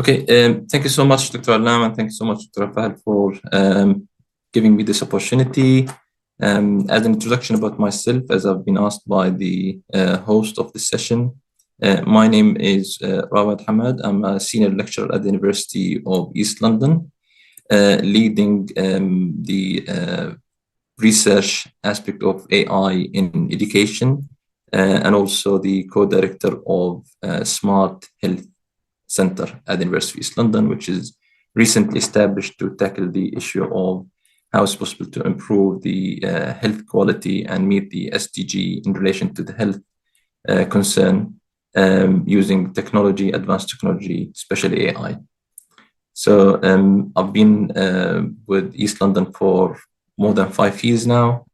Okay, thank you so much, Dr. Alam, and thank you so much, Dr. Fahad, for giving me this opportunity. As an introduction about myself, as I've been asked by the host of this session, my name is Rawad Hammad. I'm a senior lecturer at the University of East London, leading the research aspect of AI in education, and also the co-director of Smart Health Center at the University of East London, which is recently established to tackle the issue of how it's possible to improve the health quality and meet the SDG in relation to the health concern using technology, advanced technology, especially AI. So I've been with East London for more than 5 years now.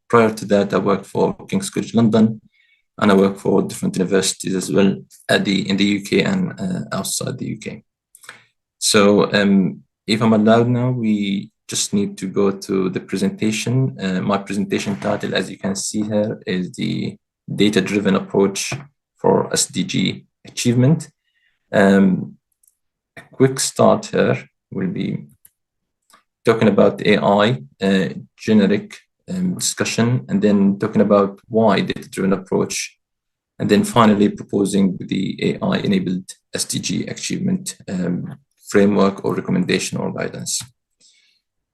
Prior to that, I worked for King's College London, and I work for different universities as well in the UK and outside the UK. So if I'm allowed now, we just need to go to the presentation. My presentation title, as you can see here, is the data-driven approach for SDG achievement. A quick start here will be talking about AI, generic discussion, and then talking about why data-driven approach, and then finally proposing the AI-enabled SDG achievement framework or recommendation or guidance.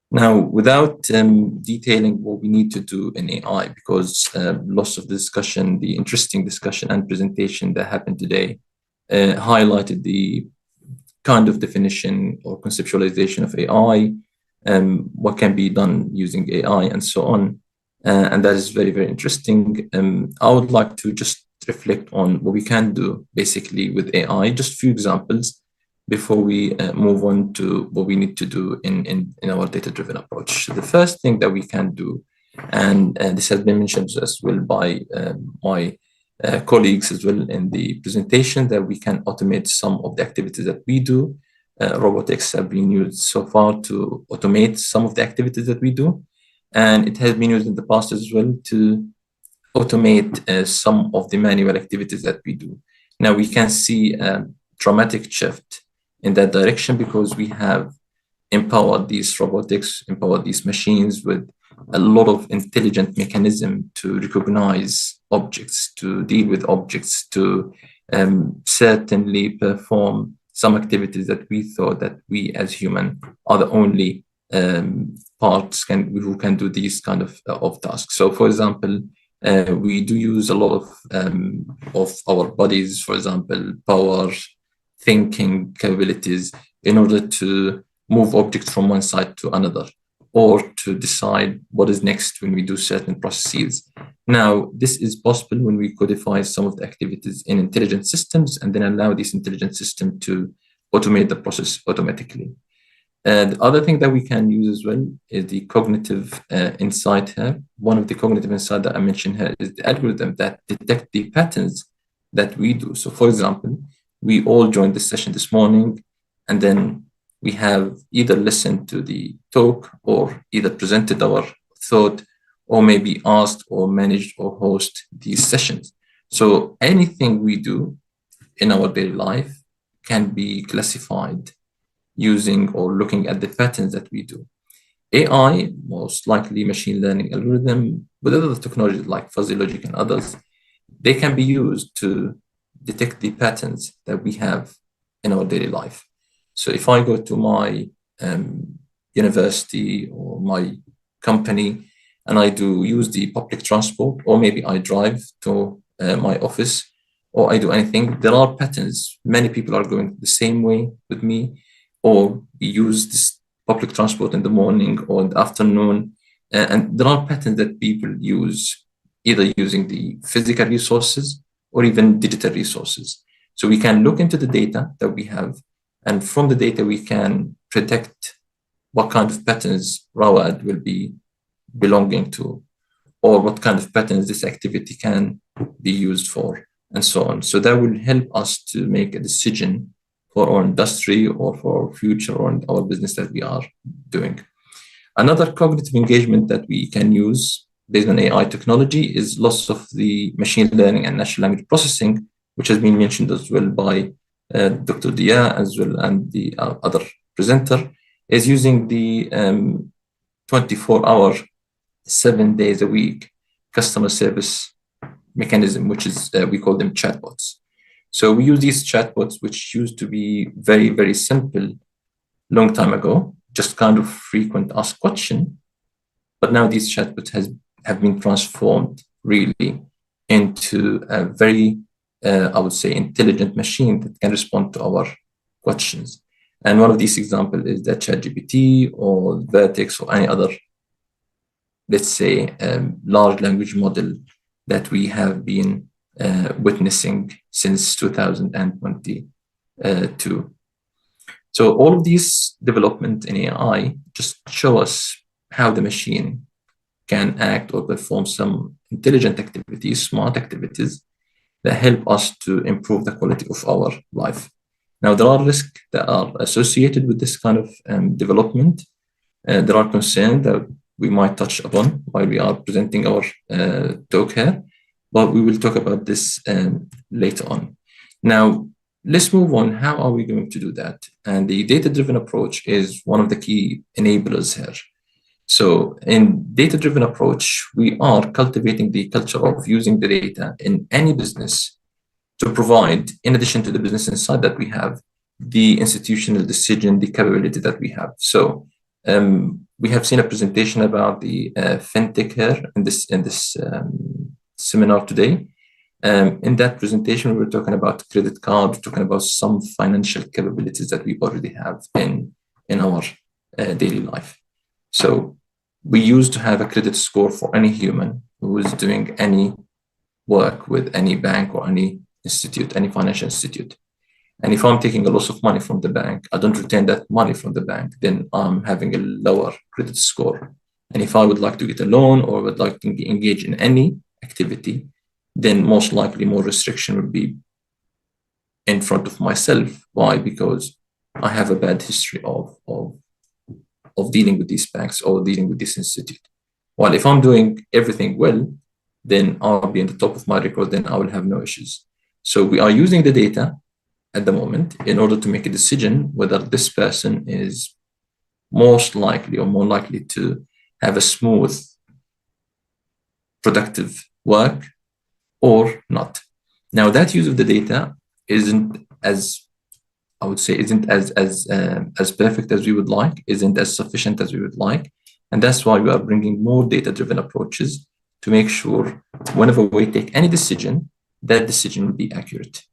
Now, without detailing what we need to do in AI, because lots of the discussion, the interesting discussion and presentation that happened today highlighted the kind of definition or conceptualization of AI, what can be done using AI and so on. And that is very, very interesting. I would like to just reflect on what we can do basically with AI, just a few examples before we move on to what we need to do in our data-driven approach. The first thing that we can do, and this has been mentioned as well by my colleagues as well in the presentation, that we can automate some of the activities that we do. Robotics have been used so far to automate some of the activities that we do. And it has been used in the past as well to automate some of the manual activities that we do. Now we can see a dramatic shift in that direction because we have empowered these robotics, empowered these machines with a lot of intelligent mechanism to recognize objects, to deal with objects, to certainly perform some activities that we thought that we as human are the only parts who can do these kind of tasks. So for example, we do use a lot of our bodies, for example, power, thinking capabilities in order to move objects from one side to another, or to decide what is next when we do certain processes. Now, this is possible when we codify some of the activities in intelligent systems and then allow this intelligent system to automate the process automatically. The other thing that we can use as well is the cognitive insight here. One of the cognitive insight that I mentioned here is the algorithm that detect the patterns that we do. So for example, we all joined this session this morning, and then we have either listened to the talk or either presented our thought or maybe asked or managed or host these sessions. So anything we do in our daily life can be classified using or looking at the patterns that we do. AI, most likely machine learning algorithm, with other technologies like fuzzy logic and others, they can be used to detect the patterns that we have in our daily life. So if I go to my university or my company and I do use the public transport, or maybe I drive to my office, or I do anything, there are patterns. Many people are going the same way with me, or we use this public transport in the morning or in the afternoon. And there are patterns that people use, either using the physical resources or even digital resources. So we can look into the data that we have, and from the data, we can predict what kind of patterns Rawad will be belonging to, or what kind of patterns this activity can be used for, and so on. So that will help us to make a decision for our industry or for our future or our business that we are doing. Another cognitive engagement that we can use based on AI technology is lots of the machine learning and natural language processing, which has been mentioned as well by Dr. Dia as well and the other presenter, is using the 24-hour, 7 days a week customer service mechanism, which is we call them chatbots. So we use these chatbots, which used to be very, very simple long time ago, just kind of frequent ask question. But now these chatbots have been transformed really into a very, I would say, intelligent machine that can respond to our questions. And one of these examples is the ChatGPT or Vertex or any other, let's say, large language model that we have been witnessing since 2022. So all of these development in AI just show us how the machine can act or perform some intelligent activities, smart activities that help us to improve the quality of our life. Now, there are risks that are associated with this kind of development. There are concerns that we might touch upon while we are presenting our talk here, but we will talk about this later on. Now, let's move on. How are we going to do that? And the data-driven approach is one of the key enablers here. So in data-driven approach, we are cultivating the culture of using the data in any business to provide, in addition to the business insight that we have, the institutional decision, the capability that we have. So we have seen a presentation about the fintech here in this seminar today. In that presentation, we were talking about credit card, talking about some financial capabilities that we already have in our daily life. So we used to have a credit score for any human who is doing any work with any bank or any institute, any financial institute. And if I'm taking a loss of money from the bank, I don't return that money from the bank, then I'm having a lower credit score. And if I would like to get a loan or would like to engage in any activity, then most likely more restriction would be in front of myself. Why? Because I have a bad history of dealing with these banks or dealing with this institute. While if I'm doing everything well, then I'll be in the top of my record, then I will have no issues. So we are using the data at the moment in order to make a decision whether this person is most likely or more likely to have a smooth, productive work or not. Now that use of the data isn't as, I would say, isn't as perfect as we would like, isn't as sufficient as we would like. And that's why we are bringing more data-driven approaches to make sure whenever we take any decision, that decision will be accurate.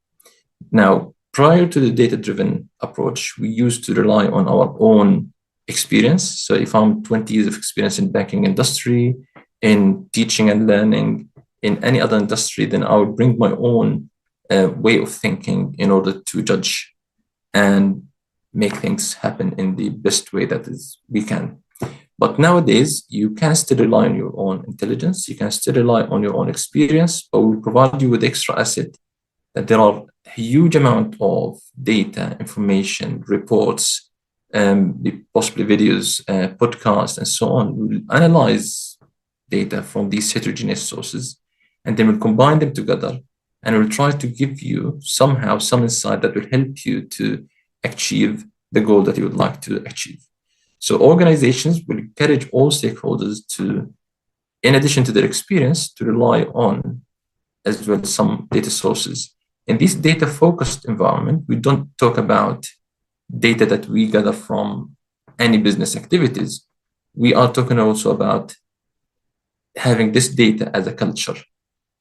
Now, prior to the data-driven approach, we used to rely on our own experience. So if I'm 20 years of experience in banking industry, in teaching and learning, in any other industry, then I would bring my own way of thinking in order to judge and make things happen in the best way that is we can. But nowadays, you can still rely on your own intelligence. You can still rely on your own experience, but we provide you with extra asset that there are a huge amount of data, information, reports, possibly videos, podcasts, and so on. We'll analyze data from these heterogeneous sources, and then we'll combine them together, and we'll try to give you somehow some insight that will help you to achieve the goal that you would like to achieve. So organizations will encourage all stakeholders to, in addition to their experience, to rely on as well some data sources. In this data-focused environment, we don't talk about data that we gather from any business activities. We are talking also about having this data as a culture.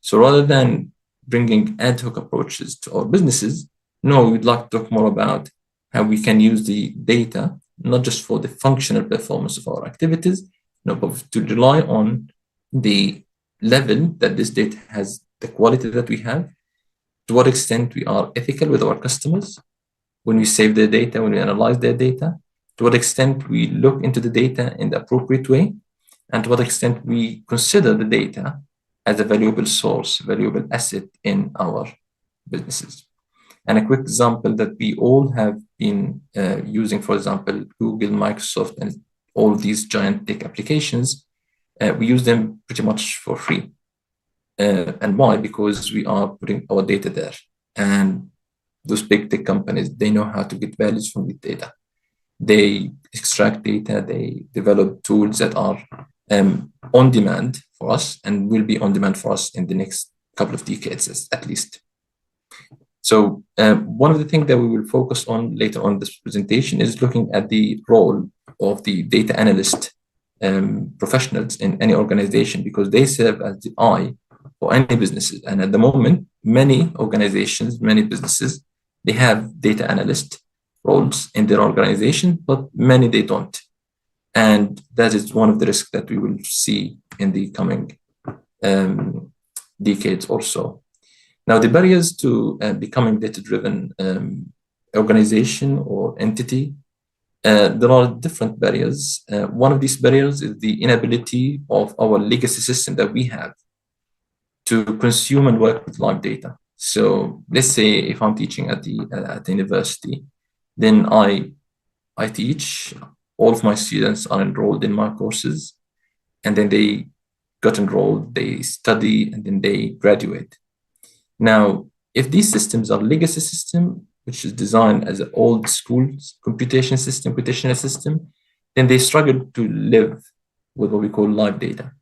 So rather than bringing ad hoc approaches to our businesses, no, we'd like to talk more about how we can use the data, not just for the functional performance of our activities, no, but to rely on the level that this data has, the quality that we have, to what extent we are ethical with our customers when we save their data, when we analyze their data, to what extent we look into the data in the appropriate way, and to what extent we consider the data as a valuable source, valuable asset in our businesses. And a quick example that we all have been using, for example, Google, Microsoft, and all these giant tech applications, we use them pretty much for free. And why? Because we are putting our data there. And those big tech companies, they know how to get values from the data. They extract data, they develop tools that are on demand for us and will be on demand for us in the next couple of decades at least. So one of the things that we will focus on later on this presentation is looking at the role of the data analyst professionals in any organization, because they serve as the eye for any businesses. And at the moment, many organizations, many businesses, they have data analyst roles in their organization, but many they don't. And that is one of the risks that we will see in the coming decades or so. Now, the barriers to becoming data-driven organization or entity, there are different barriers. One of these barriers is the inability of our legacy system that we have to consume and work with live data. So let's say if I'm teaching at the university, then I teach, all of my students are enrolled in my courses, and then they got enrolled, they study, and then they graduate. Now, if these systems are legacy system, which is designed as an old school computational system, then they struggle to live with what we call live data.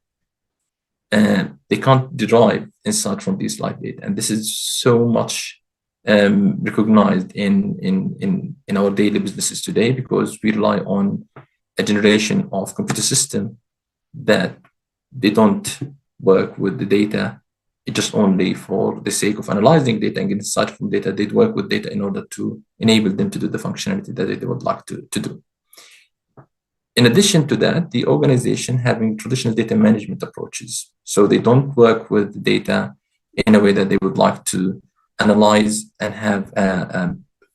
And they can't derive insight from these live data. And this is so much recognized in our daily businesses today, because we rely on a generation of computer system that they don't work with the data just only for the sake of analyzing data and getting insight from data. They'd work with data in order to enable them to do the functionality that they would like to do. In addition to that, the organization having traditional data management approaches. So they don't work with data in a way that they would like to analyze and have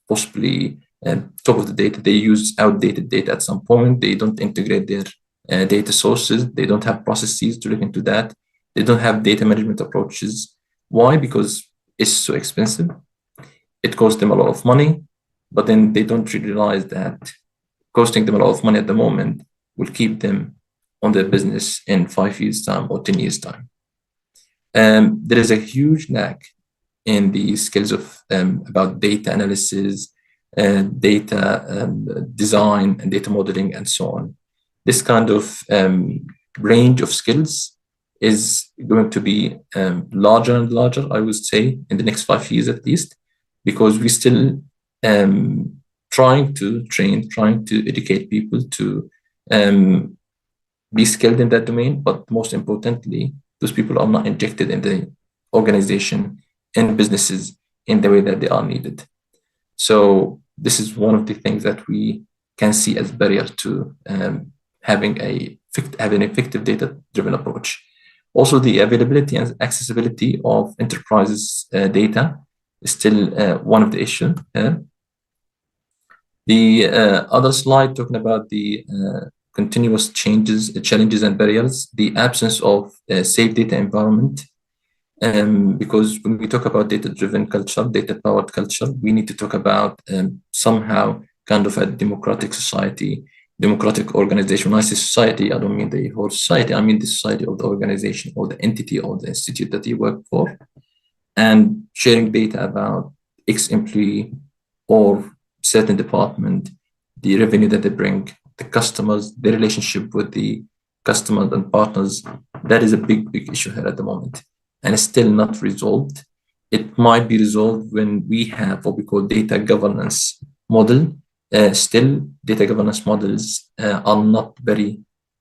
possibly top of the data. They use outdated data at some point. They don't integrate their data sources. They don't have processes to look into that. They don't have data management approaches. Why? Because it's so expensive. It costs them a lot of money, but then they don't realize that costing them a lot of money at the moment will keep them on their business in 5 years' time or 10 years' time. There is a huge lack in the skills of about data analysis, data design, and data modeling, and so on. This kind of range of skills is going to be larger and larger, I would say, in the next 5 years at least, because we're still trying to educate people to be skilled in that domain. But most importantly, those people are not injected in the organization and businesses in the way that they are needed. So this is one of the things that we can see as barrier to having an effective data-driven approach. Also, the availability and accessibility of enterprises' data is still one of the issues. The other slide talking about the continuous challenges and barriers, the absence of a safe data environment. Because when we talk about data-driven culture, data-powered culture, we need to talk about somehow kind of a democratic society, democratic organization. When I say society, I don't mean the whole society. I mean the society of the organization or the entity or the institute that you work for, and sharing data about ex-employee or certain department, the revenue that they bring, the customers, the relationship with the customers and partners. That is a big issue here at the moment, and it's still not resolved. It might be resolved when we have what we call data governance model. Still, data governance models are not very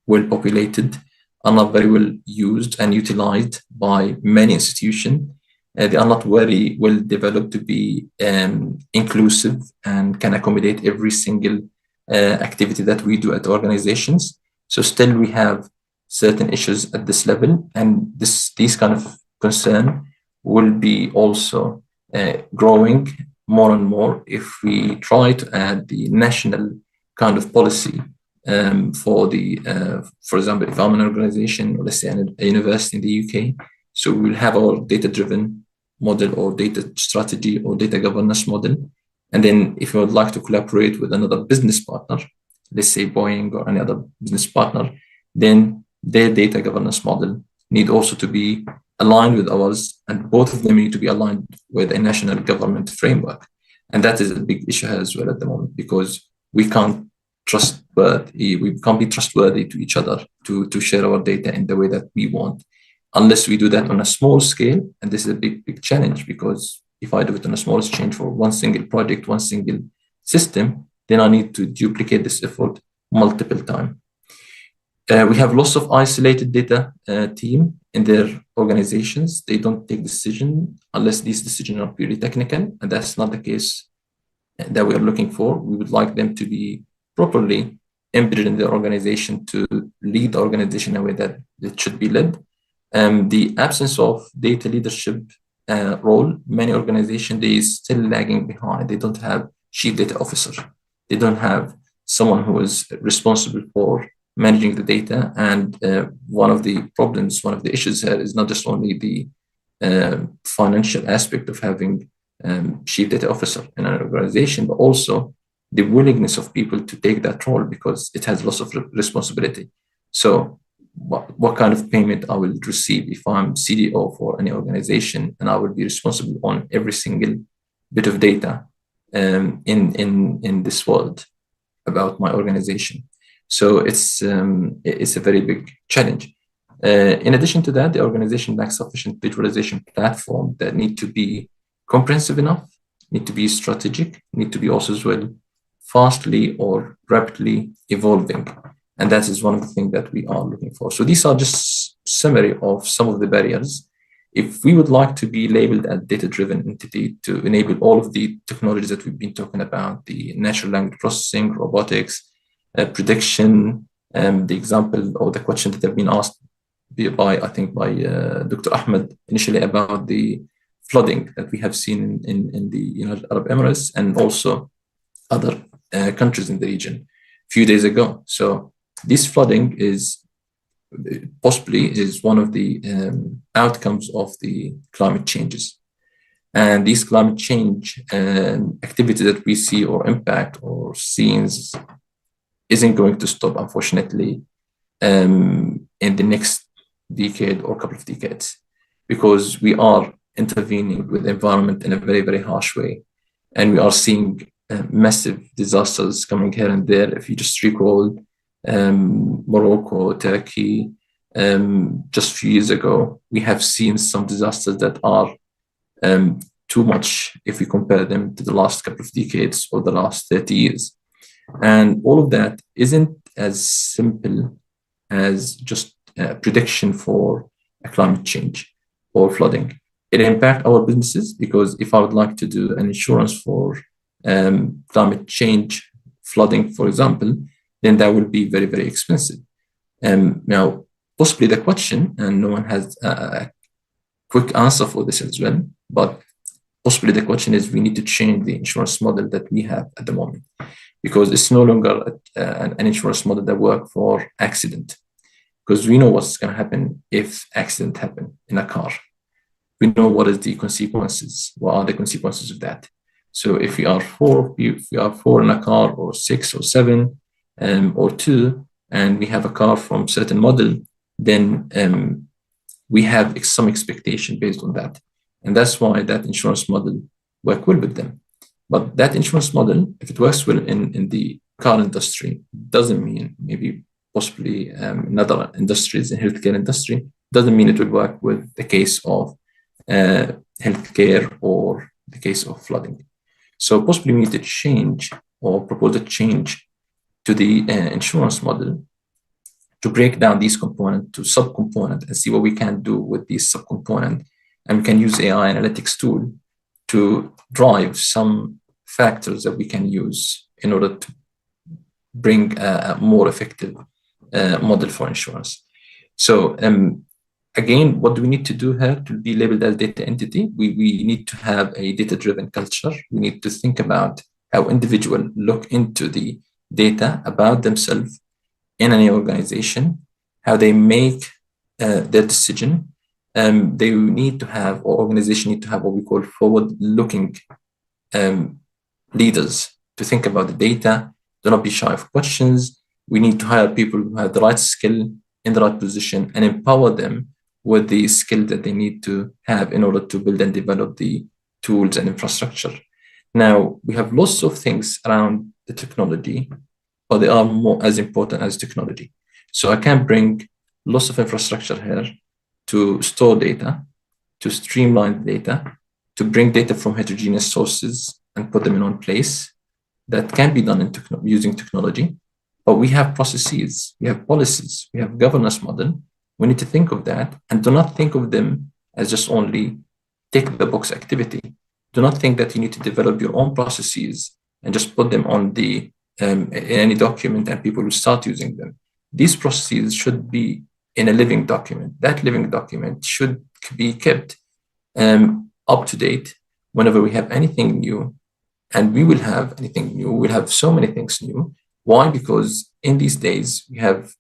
well populated, are not very well used and utilized by many institutions. They are not very well developed to be inclusive and can accommodate every single activity that we do at organizations. So still we have certain issues at this level, and these kind of concern will be also growing more and more if we try to add the national kind of policy for example, if I'm an organization, or let's say a university in the UK, so we'll have our data-driven model or data strategy or data governance model. And then if you would like to collaborate with another business partner, let's say Boeing or any other business partner, then their data governance model need also to be aligned with ours, and both of them need to be aligned with a national government framework. And that is a big issue as well at the moment, because we can't be trustworthy to each other to share our data in the way that we want, unless we do that on a small scale. And this is a big challenge, because if I do it on a small scale for one single project, one single system, then I need to duplicate this effort multiple times. We have lots of isolated data team in their organizations. They don't take decision unless these decisions are purely technical, and that's not the case that we are looking for. We would like them to be properly embedded in the organization to lead the organization in a way that it should be led. The absence of data leadership role, many organizations, they still lagging behind. They don't have chief data officer. They don't have someone who is responsible for managing the data. And one of the issues here is not just only the financial aspect of having chief data officer in an organization, but also the willingness of people to take that role, because it has lots of responsibility. So what kind of payment I will receive if I'm CDO for any organization, and I will be responsible on every single bit of data in this world about my organization. So it's a very big challenge. In addition to that, the organization lacks sufficient visualization platform that need to be comprehensive enough, need to be strategic, need to be also as well fastly or rapidly evolving. And that is one of the things that we are looking for. So these are just summary of some of the barriers. If we would like to be labeled as data-driven entity to enable all of the technologies that we've been talking about, the natural language processing, robotics, prediction, the example or the question that have been asked by Dr. Ahmed initially about the flooding that we have seen in the United Arab Emirates and also other countries in the region a few days ago. So this flooding is one of the outcomes of the climate changes. And these climate change activity that we see or impact or scenes isn't going to stop, unfortunately, in the next decade or couple of decades, because we are intervening with the environment in a very, very harsh way. And we are seeing massive disasters coming here and there. If you just recall Morocco, Turkey, just a few years ago, we have seen some disasters that are too much if we compare them to the last couple of decades or the last 30 years. And all of that isn't as simple as just prediction for a climate change or flooding. It impacts our businesses, because if I would like to do an insurance for climate change, flooding, for example, then that will be very, very expensive. Now, possibly the question, and no one has a quick answer for this as well, but possibly the question is we need to change the insurance model that we have at the moment, because it's no longer an insurance model that works for accident, because we know what's going to happen if accident happen in a car. We know what is the consequences. What are the consequences of that? So if we are four in a car, or 6 or 7, or 2, and we have a car from certain model, then we have some expectation based on that. And that's why that insurance model work well with them. But that insurance model, if it works well in the car industry, doesn't mean maybe possibly in other industries, in healthcare industry, doesn't mean it will work with the case of healthcare or the case of flooding. So possibly we need to change or propose a change to the insurance model to break down these components to subcomponents and see what we can do with these subcomponents. And we can use AI analytics tool to drive some factors that we can use in order to bring a more effective model for insurance. So again, what do we need to do here to be labeled as data entity? We need to have a data-driven culture. We need to think about how individuals look into the data about themselves in any organization, how they make their decision. They need to have, or organization need to have what we call forward-looking leaders to think about the data. Do not be shy of questions. We need to hire people who have the right skill in the right position and empower them with the skill that they need to have in order to build and develop the tools and infrastructure. Now, we have lots of things around the technology, but they are more as important as technology. So I can bring lots of infrastructure here to store data, to streamline data, to bring data from heterogeneous sources and put them in one place. That can be done using technology. But we have processes, we have policies, we have governance model. We need to think of that and do not think of them as just only tick the box activity. Do not think that you need to develop your own processes and just put them on the in any document and people will start using them. These processes should be in a living document. That living document should be kept up to date whenever we have anything new, and we will have anything new. We'll have so many things new. Why? Because in these days we have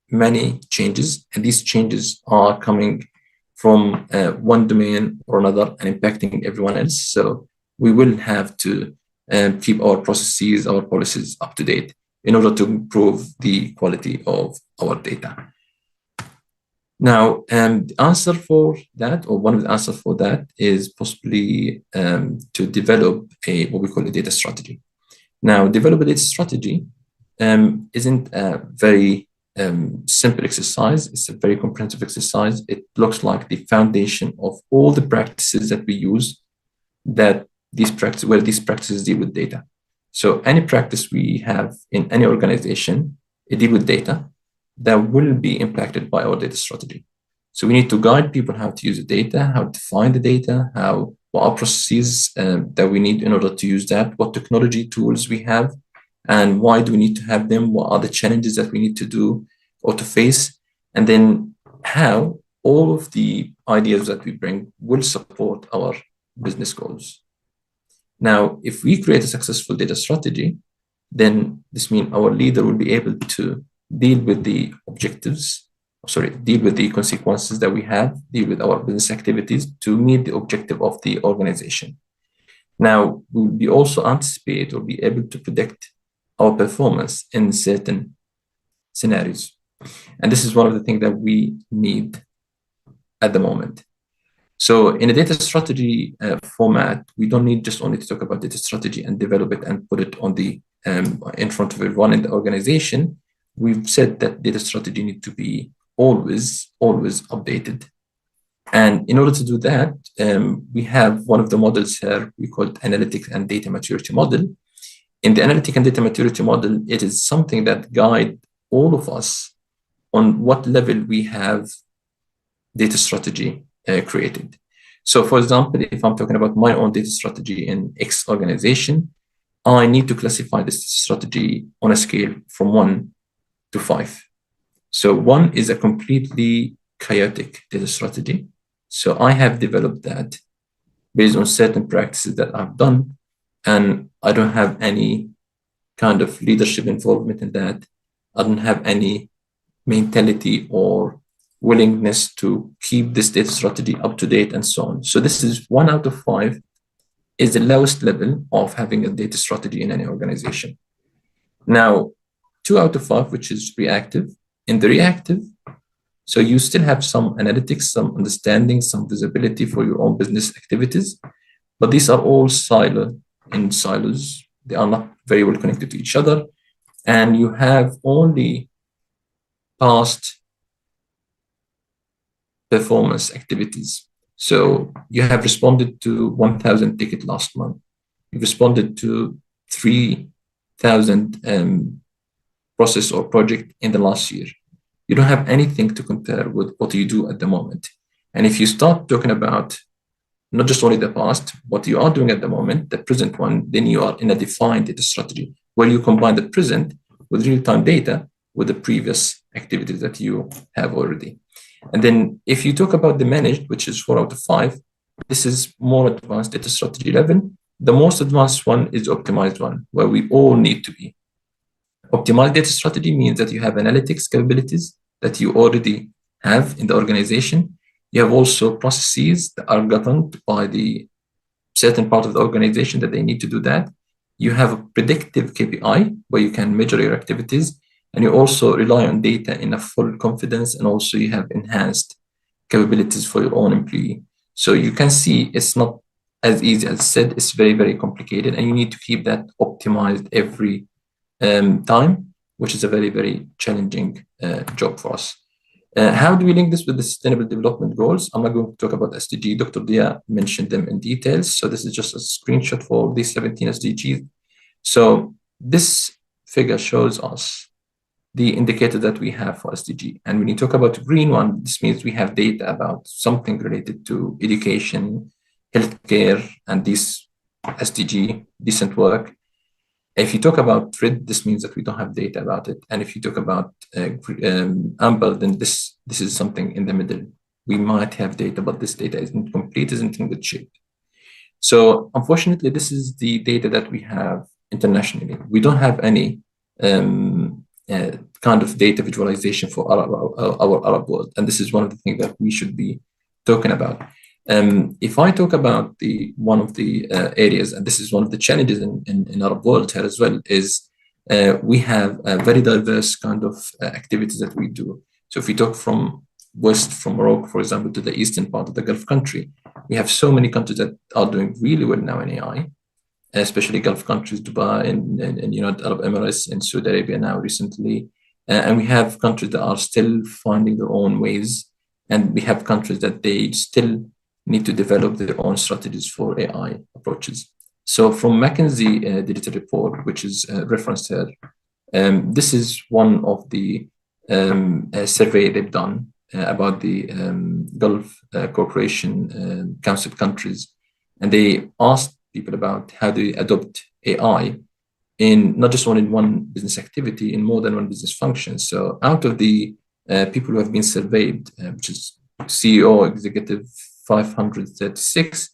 many changes, and these changes are coming from one domain or another and impacting everyone else. So we will have to keep our processes, our policies up to date in order to improve the quality of our data. Now, the answer for that, or one of the answers for that, is possibly to develop what we call a data strategy. Now, develop a data strategy isn't a very simple exercise. It's a very comprehensive exercise. It looks like the foundation of all the practices that we use, where these practices deal with data. So any practice we have in any organization, it deals with data that will be impacted by our data strategy. So we need to guide people how to use the data, how to find the data, what are processes that we need in order to use that, what technology tools we have, and why do we need to have them, what are the challenges that we need to do or to face, and then how all of the ideas that we bring will support our business goals. Now, if we create a successful data strategy, then this means our leader will be able to deal with the consequences that we have, deal with our business activities to meet the objective of the organization. Now, we'll be also anticipate or be able to predict our performance in certain scenarios. And this is one of the things that we need at the moment. So in a data strategy format, we don't need just only to talk about data strategy and develop it and put it on the in front of everyone in the organization. We've said that data strategy need to be always updated. And in order to do that, we have one of the models here we call analytics and data maturity model. In the analytic and data maturity model, it is something that guide all of us on what level we have data strategy created. So for example, if I'm talking about my own data strategy in X organization, I need to classify this strategy on a scale from 1 to 5. So 1 is a completely chaotic data strategy. So I have developed that based on certain practices that I've done, and I don't have any kind of leadership involvement in that. I don't have any mentality or willingness to keep this data strategy up to date and so on. So this is 1 out of 5 is the lowest level of having a data strategy in any organization. Now, 2 out of 5, which is reactive. In the reactive, so you still have some analytics, some understanding, some visibility for your own business activities, but these are all silos. They are not very well connected to each other, and you have only past performance activities. So you have responded to 1,000 tickets last month. You've responded to 3,000 process or project in the last year. You don't have anything to compare with what you do at the moment. And if you start talking about not just only the past, what you are doing at the moment, the present one, then you are in a defined data strategy where you combine the present with real-time data with the previous activities that you have already. And then if you talk about the managed, which is 4 out of 5, this is more advanced data strategy level. The most advanced one is optimized one, where we all need to be. Optimized data strategy means that you have analytics capabilities that you already have in the organization. You have also processes that are governed by the certain part of the organization that they need to do that. You have a predictive KPI where you can measure your activities, and you also rely on data in a full confidence, and also you have enhanced capabilities for your own employee. So you can see it's not as easy as said. It's very, very complicated, and you need to keep that optimized every time, which is a very, very challenging job for us. How do we link this with the Sustainable Development Goals? I'm not going to talk about SDG. Dr. Dia mentioned them in details. So this is just a screenshot for these 17 SDGs. So this figure shows us the indicator that we have for SDG. And when you talk about the green one, this means we have data about something related to education, healthcare, and these SDG, decent work. If you talk about red, this means that we don't have data about it. And if you talk about amber, then this is something in the middle. We might have data, but this data isn't complete, isn't in good shape. So unfortunately, this is the data that we have internationally. We don't have any kind of data visualization for our Arab world. And this is one of the things that we should be talking about. If I talk about one of the areas, and this is one of the challenges in Arab world here as well, is we have a very diverse kind of activities that we do. So if we talk from Morocco, for example, to the eastern part of the Gulf country, we have so many countries that are doing really well now in AI, especially Gulf countries, Dubai and United Arab Emirates and Saudi Arabia now recently. And we have countries that are still finding their own ways. And we have countries that they still need to develop their own strategies for AI approaches. So from McKinsey digital report, which is referenced here, this is one of the survey they've done about the Gulf Cooperation Council countries. And they asked people about how they adopt AI in not just in one business activity, in more than one business function. So out of the people who have been surveyed, which is CEO, executive 536,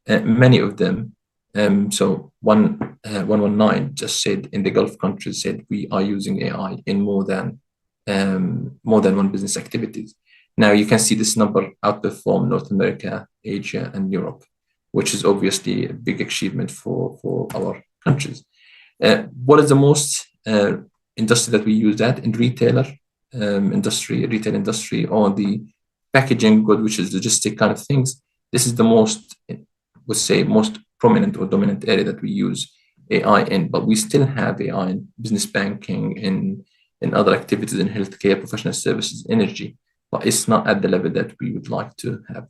many of them, so 119 just said in the Gulf countries said we are using AI in more than one business activities. Now you can see this number outperform North America, Asia, and Europe, which is obviously a big achievement for our countries. What is the most industry that we use that in retail industry, or the packaging good, which is logistic kind of things? This is the most, would say, most prominent or dominant area that we use AI in, but we still have AI in business banking, in other activities, in healthcare, professional services, energy, but it's not at the level that we would like to have.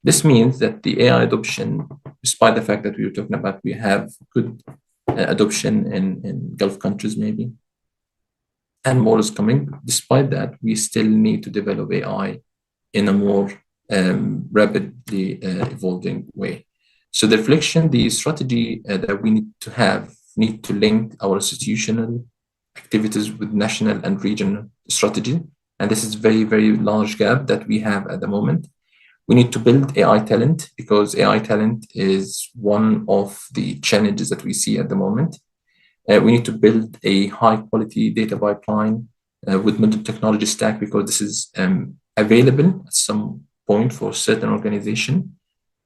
This means that the AI adoption, despite the fact that we were talking about, we have good adoption in Gulf countries maybe, and more is coming. Despite that, we still need to develop AI in a more rapidly evolving way. So the reflection, the strategy that we need to link our institutional activities with national and regional strategy. And this is very, very large gap that we have at the moment. We need to build AI talent, because AI talent is one of the challenges that we see at the moment. We need to build a high quality data pipeline with modern technology stack, because this is available at some point for certain organization,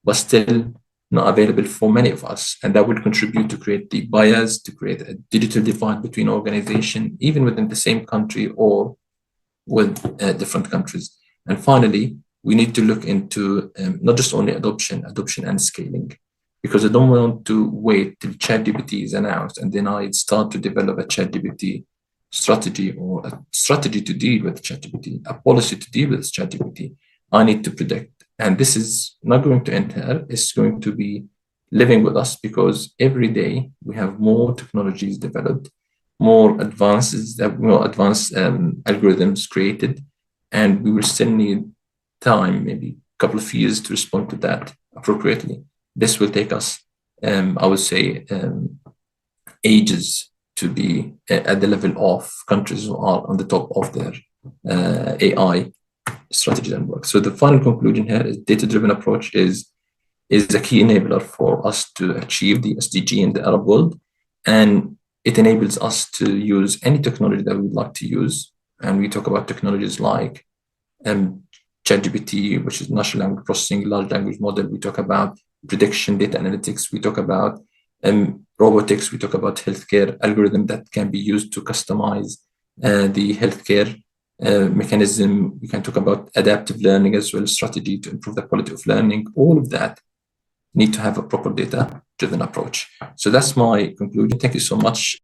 but still not available for many of us. And that would contribute to create the bias, to create a digital divide between organizations, even within the same country or with different countries. And finally, we need to look into not just only adoption and scaling, because I don't want to wait till ChatGPT is announced and then I start to develop a ChatGPT strategy, or a strategy to deal with ChatGPT, a policy to deal with ChatGPT. I need to predict. And this is not going to end here. It's going to be living with us, because every day we have more technologies developed, more advanced algorithms created, and we will still need time, maybe a couple of years, to respond to that appropriately. This will take us, I would say, ages to be at the level of countries who are on the top of their AI strategy and work. So the final conclusion here is data-driven approach is a key enabler for us to achieve the SDG in the Arab world. And it enables us to use any technology that we'd like to use. And we talk about technologies like ChatGPT, which is natural language processing, large language model. We talk about prediction, data analytics. We talk about robotics. We talk about healthcare algorithm that can be used to customize the healthcare mechanism. We can talk about adaptive learning as well, strategy to improve the quality of learning. All of that need to have a proper data-driven approach. So that's my conclusion. Thank you so much.